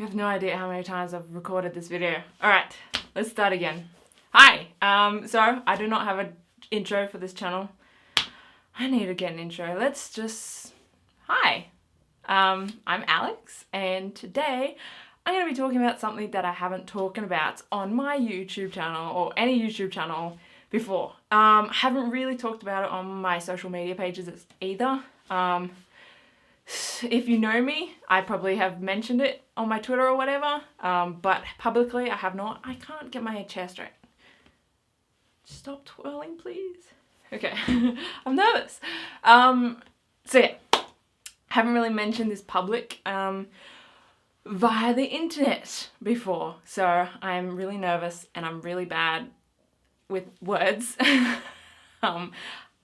You have no idea how many times I've recorded this video. Alright, let's start again. Hi! So I do not have an intro for this channel. I need to get an intro. Hi! I'm Alex, and today I'm going to be talking about something that I haven't talked about on my YouTube channel or any YouTube channel before. I haven't really talked about it on my social media pages either. If you know me, I probably have mentioned it on my Twitter or whatever, but publicly I have not. I can't get my chair straight. Stop twirling, please. Okay, I'm nervous. So yeah, haven't really mentioned this public via the internet before, so I'm really nervous and I'm really bad with words.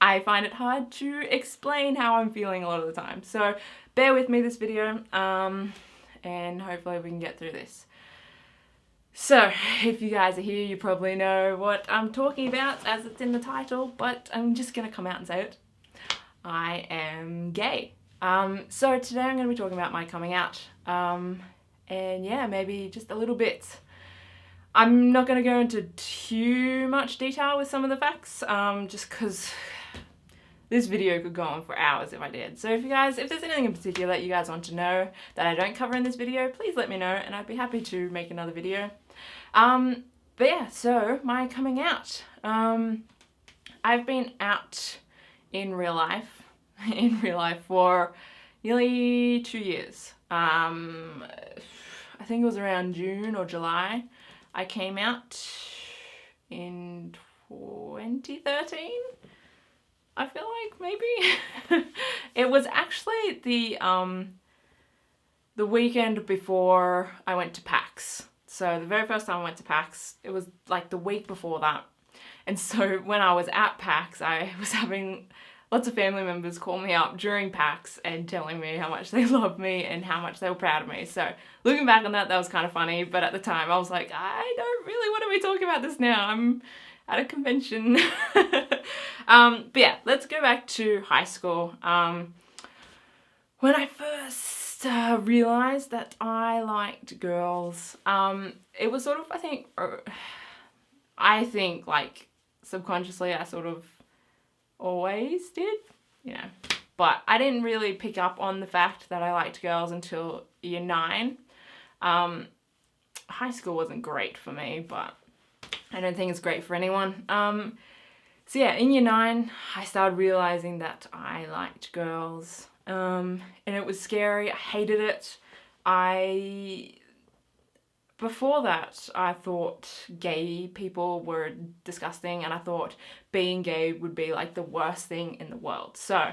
I find it hard to explain how I'm feeling a lot of the time. So bear with me this video, and hopefully we can get through this. So if you guys are here, you probably know what I'm talking about as it's in the title, but I'm just gonna come out and say it. I am gay. So today I'm gonna be talking about my coming out. And yeah, maybe just a little bit. I'm not gonna go into too much detail with some of the facts, just because this video could go on for hours if I did. So if there's anything in particular that you guys want to know that I don't cover in this video, please let me know and I'd be happy to make another video. But yeah, so my coming out. I've been out in real life for nearly 2 years. I think it was around June or July. I came out in 2013. I feel like maybe. It was actually the weekend before I went to PAX. So the very first time I went to PAX, it was like the week before that. And so when I was at PAX, I was having lots of family members call me up during PAX and telling me how much they loved me and how much they were proud of me. So looking back on that was kind of funny, but at the time I was like, I don't really want to be talking about this now. I'm at a convention. But yeah, let's go back to high school. When I first realized that I liked girls, it was sort of, I think like subconsciously I sort of always did, you know, but I didn't really pick up on the fact that I liked girls until year 9. High school wasn't great for me, but I don't think it's great for anyone. So yeah, in year 9, I started realizing that I liked girls, and it was scary. I hated it. Before that, I thought gay people were disgusting, and I thought being gay would be like the worst thing in the world. So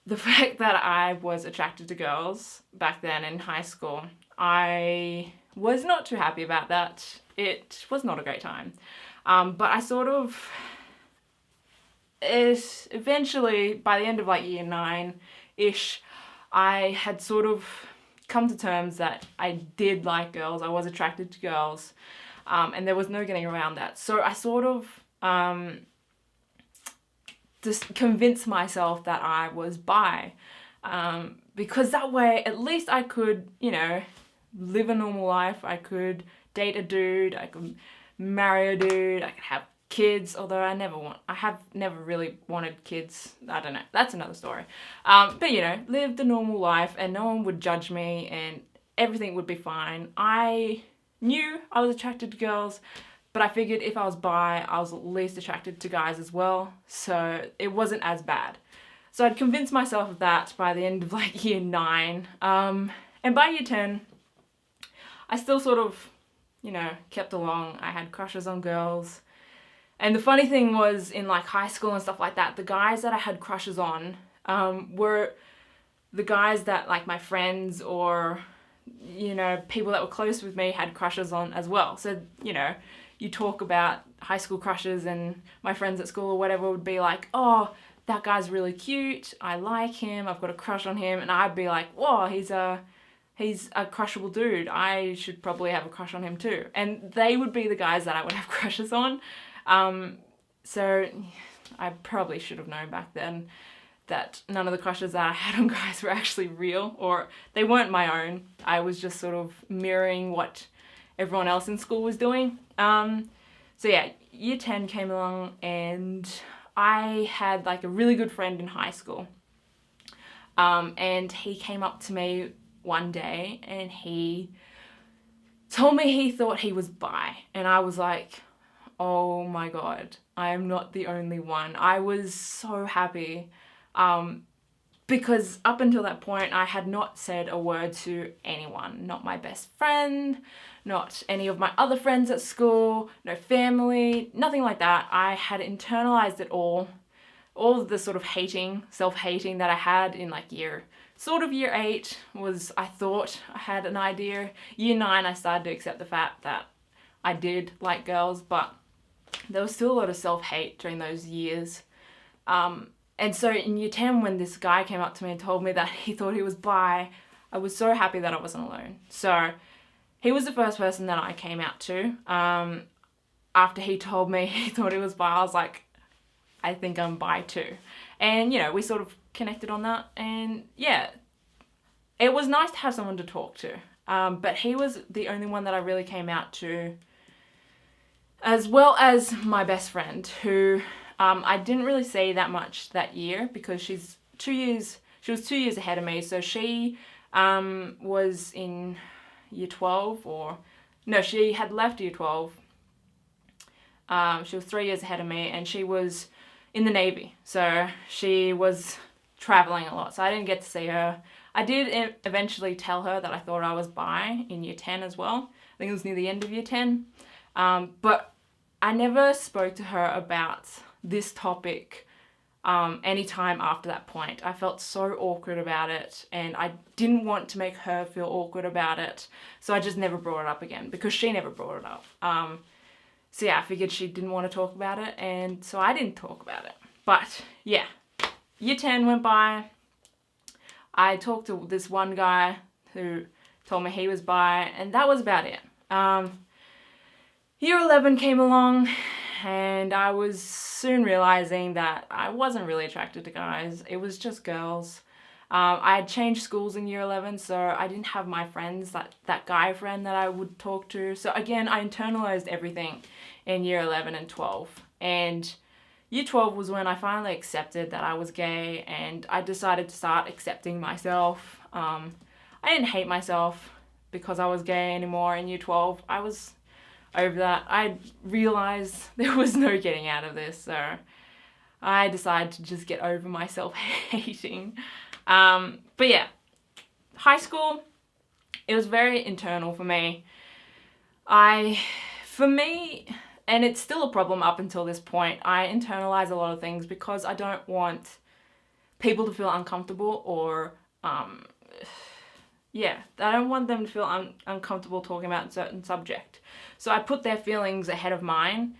the fact that I was attracted to girls back then in high school, I was not too happy about that. It was not a great time. But I sort of, eventually, by the end of like year 9-ish, I had sort of come to terms that I did like girls. I was attracted to girls, and there was no getting around that. So I sort of just convinced myself that I was bi, because that way at least I could, you know, live a normal life. I could date a dude, I could marry a dude, I could have kids, although I have never really wanted kids. I don't know, that's another story. But you know, lived a normal life and no one would judge me and everything would be fine. I knew I was attracted to girls, but I figured if I was bi, I was at least attracted to guys as well, so it wasn't as bad. So I'd convinced myself of that by the end of like year 9, and by year 10, I still sort of, you know, kept along. I had crushes on girls. And the funny thing was, in like high school and stuff like that, the guys that I had crushes on were the guys that like my friends or, you know, people that were close with me had crushes on as well. So, you know, you talk about high school crushes and my friends at school or whatever would be like, oh, that guy's really cute, I like him, I've got a crush on him. And I'd be like, whoa, he's a crushable dude, I should probably have a crush on him too. And they would be the guys that I would have crushes on. So I probably should have known back then that none of the crushes that I had on guys were actually real, or they weren't my own. I was just sort of mirroring what everyone else in school was doing. So yeah, year 10 came along and I had like a really good friend in high school. And he came up to me one day and he told me he thought he was bi. And I was like, oh my God, I am not the only one. I was so happy. Because up until that point, I had not said a word to anyone. Not my best friend, not any of my other friends at school, no family, nothing like that. I had internalized it all of the sort of self-hating that I had in like year 8 was, I thought I had an idea. Year 9, I started to accept the fact that I did like girls, but there was still a lot of self-hate during those years. And so in year 10, when this guy came up to me and told me that he thought he was bi, I was so happy that I wasn't alone. So he was the first person that I came out to. After he told me he thought he was bi, I was like, I think I'm bi too. And, you know, we sort of connected on that. And yeah, it was nice to have someone to talk to. But he was the only one that I really came out to, as well as my best friend, who I didn't really see that much that year because she was 2 years ahead of me. So she was in year 12, or no, she had left year 12. She was 3 years ahead of me, and she was in the Navy. So she was traveling a lot. So I didn't get to see her. I did eventually tell her that I thought I was bi in year 10 as well. I think it was near the end of year 10. But I never spoke to her about this topic any time after that point. I felt so awkward about it, and I didn't want to make her feel awkward about it. So I just never brought it up again because she never brought it up. So yeah, I figured she didn't want to talk about it, and so I didn't talk about it. But yeah, year 10 went by. I talked to this one guy who told me he was bi, and that was about it. Year 11 came along, and I was soon realizing that I wasn't really attracted to guys. It was just girls. I had changed schools in year 11, so I didn't have my friends, that guy friend that I would talk to. So again, I internalized everything in year 11 and 12. And year 12 was when I finally accepted that I was gay, and I decided to start accepting myself. I didn't hate myself because I was gay anymore in year 12. I was over that. I realized there was no getting out of this, so I decided to just get over my self-hating. But yeah, high school, it was very internal for me. For me, and it's still a problem up until this point, I internalize a lot of things because I don't want people to feel uncomfortable, or I don't want them to feel uncomfortable talking about a certain subject. So I put their feelings ahead of mine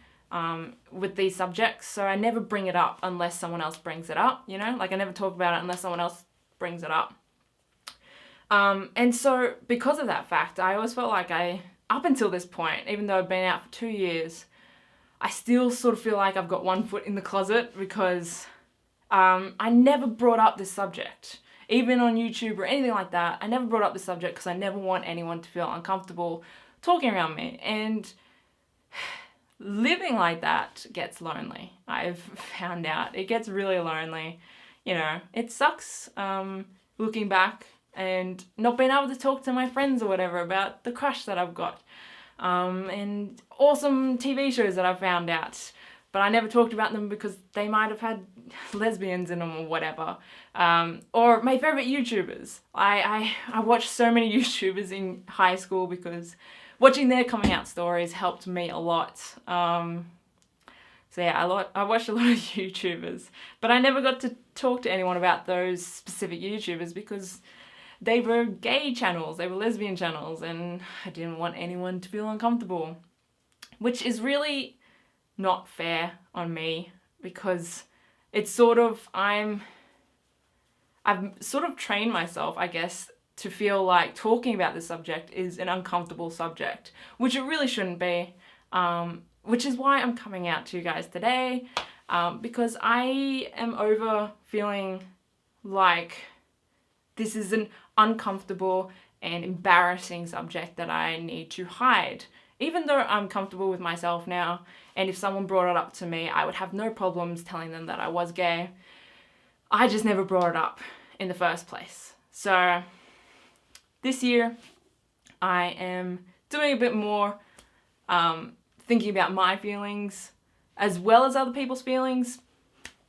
with these subjects. So I never bring it up unless someone else brings it up, you know? Like I never talk about it unless someone else brings it up. And so because of that fact, I always felt like up until this point, even though I've been out for 2 years, I still sort of feel like I've got one foot in the closet because I never brought up this subject. Even on YouTube or anything like that, I never brought up this subject because I never want anyone to feel uncomfortable talking around me. And living like that gets lonely. I've found out it gets really lonely. You know, it sucks looking back and not being able to talk to my friends or whatever about the crush that I've got, and awesome TV shows that I've found out, but I never talked about them because they might have had lesbians in them or whatever. Or my favorite YouTubers. I watched so many YouTubers in high school because watching their coming out stories helped me a lot. So yeah, I watched a lot of YouTubers, but I never got to talk to anyone about those specific YouTubers because they were gay channels, they were lesbian channels, and I didn't want anyone to feel uncomfortable, which is really not fair on me because it's sort of, I've sort of trained myself, I guess, to feel like talking about this subject is an uncomfortable subject, which it really shouldn't be, which is why I'm coming out to you guys today, because I am over feeling like this is an uncomfortable and embarrassing subject that I need to hide. Even though I'm comfortable with myself now, and if someone brought it up to me, I would have no problems telling them that I was gay. I just never brought it up in the first place. So this year, I am doing a bit more thinking about my feelings as well as other people's feelings.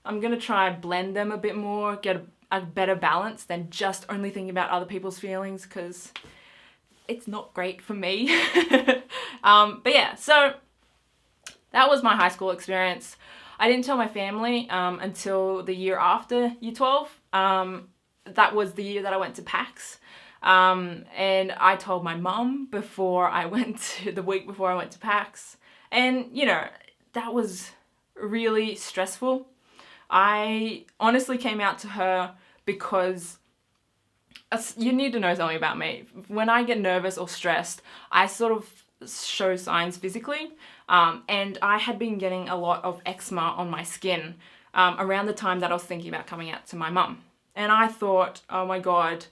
I'm gonna try and blend them a bit more, get a better balance than just only thinking about other people's feelings, because it's not great for me. But yeah, so that was my high school experience. I didn't tell my family until the year after year 12. That was the year that I went to PAX. And I told my mum before I went to, the week before I went to PAX. And, you know, that was really stressful. I honestly came out to her because you need to know something about me. When I get nervous or stressed, I sort of show signs physically. And I had been getting a lot of eczema on my skin around the time that I was thinking about coming out to my mum. And I thought, oh my God,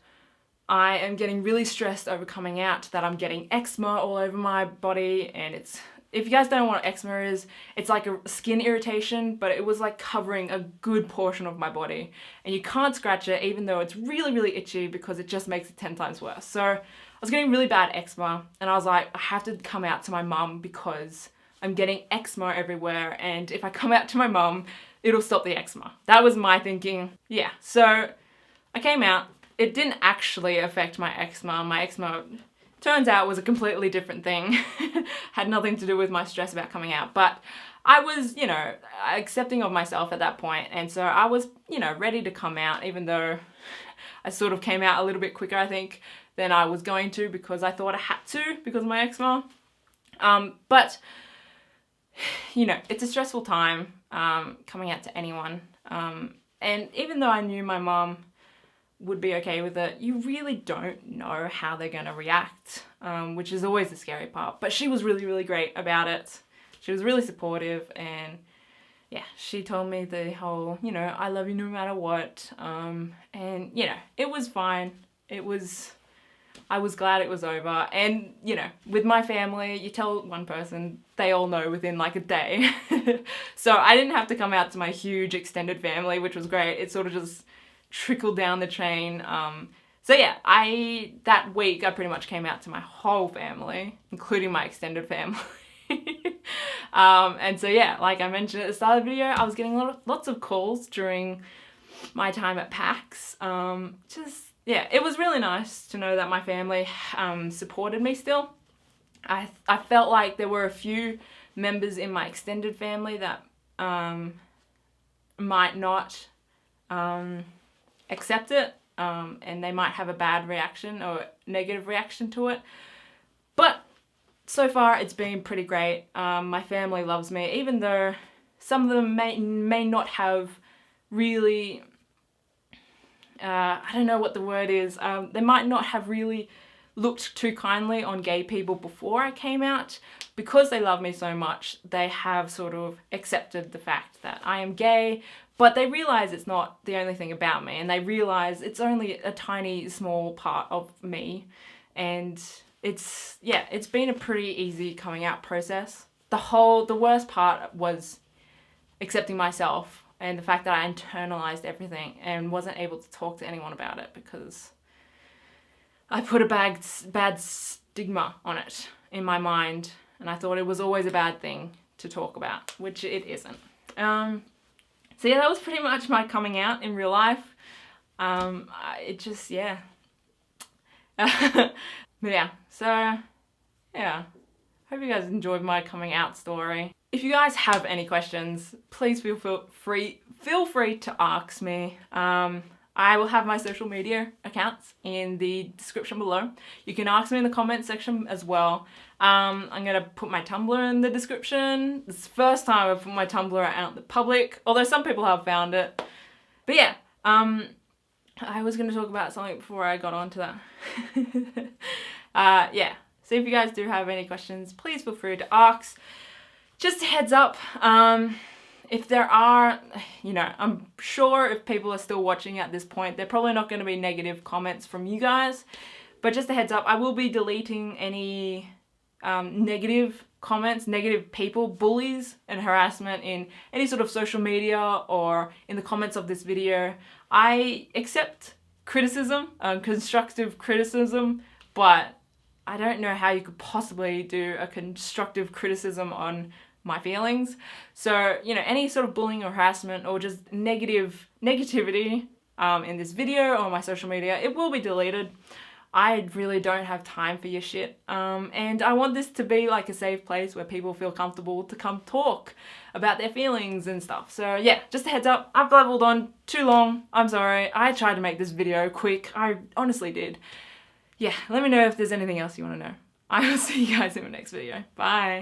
I am getting really stressed over coming out, that I'm getting eczema all over my body. And it's, if you guys don't know what eczema is, it's like a skin irritation, but it was like covering a good portion of my body. And you can't scratch it, even though it's really, really itchy, because it just makes it 10 times worse. So I was getting really bad eczema, and I was like, I have to come out to my mum because I'm getting eczema everywhere. And if I come out to my mum, it'll stop the eczema. That was my thinking. Yeah, so I came out. It didn't actually affect my eczema. My eczema, turns out, was a completely different thing. Had nothing to do with my stress about coming out. But I was, you know, accepting of myself at that point. And so I was, you know, ready to come out, even though I sort of came out a little bit quicker, I think, than I was going to, because I thought I had to because of my eczema. But, you know, it's a stressful time coming out to anyone. And even though I knew my mum would be okay with it, you really don't know how they're going to react, which is always the scary part. But she was really, really great about it. She was really supportive, and yeah, she told me the whole, you know, I love you no matter what. And, you know, it was fine. I was glad it was over. And, you know, with my family, you tell one person, they all know within like a day. So I didn't have to come out to my huge extended family, which was great. It sort of just trickled down the chain. So yeah, that week I pretty much came out to my whole family, including my extended family. And so yeah, like I mentioned at the start of the video, I was getting lots of calls during my time at PAX. Yeah, it was really nice to know that my family supported me still. I felt like there were a few members in my extended family that might not accept it, and they might have a bad reaction or negative reaction to it. But so far it's been pretty great. My family loves me, even though some of them may not have really, I don't know what the word is, they might not have really looked too kindly on gay people before I came out. Because they love me so much, they have sort of accepted the fact that I am gay, but they realize it's not the only thing about me, and they realize it's only a tiny small part of me. And it's been a pretty easy coming out process. The worst part was accepting myself and the fact that I internalized everything and wasn't able to talk to anyone about it because I put a bad stigma on it in my mind, and I thought it was always a bad thing to talk about, which it isn't. So yeah, that was pretty much my coming out in real life. Yeah. But yeah, so yeah, hope you guys enjoyed my coming out story. If you guys have any questions, please feel free to ask me. I will have my social media accounts in the description below. You can ask me in the comment section as well. I'm going to put my Tumblr in the description. It's the first time I've put my Tumblr out in the public, although some people have found it. But yeah, I was going to talk about something before I got onto that. Yeah, so if you guys do have any questions, please feel free to ask. Just a heads up, if there are, you know, I'm sure if people are still watching at this point, they're probably not going to be negative comments from you guys. But just a heads up, I will be deleting any negative comments, negative people, bullies and harassment in any sort of social media or in the comments of this video. I accept criticism, constructive criticism, but I don't know how you could possibly do a constructive criticism on my feelings. So, you know, any sort of bullying or harassment or just negativity in this video or my social media, it will be deleted. I really don't have time for your shit. And I want this to be like a safe place where people feel comfortable to come talk about their feelings and stuff. So yeah, just a heads up, I've babbled on too long. I'm sorry. I tried to make this video quick. I honestly did. Yeah, let me know if there's anything else you want to know. I will see you guys in the next video. Bye.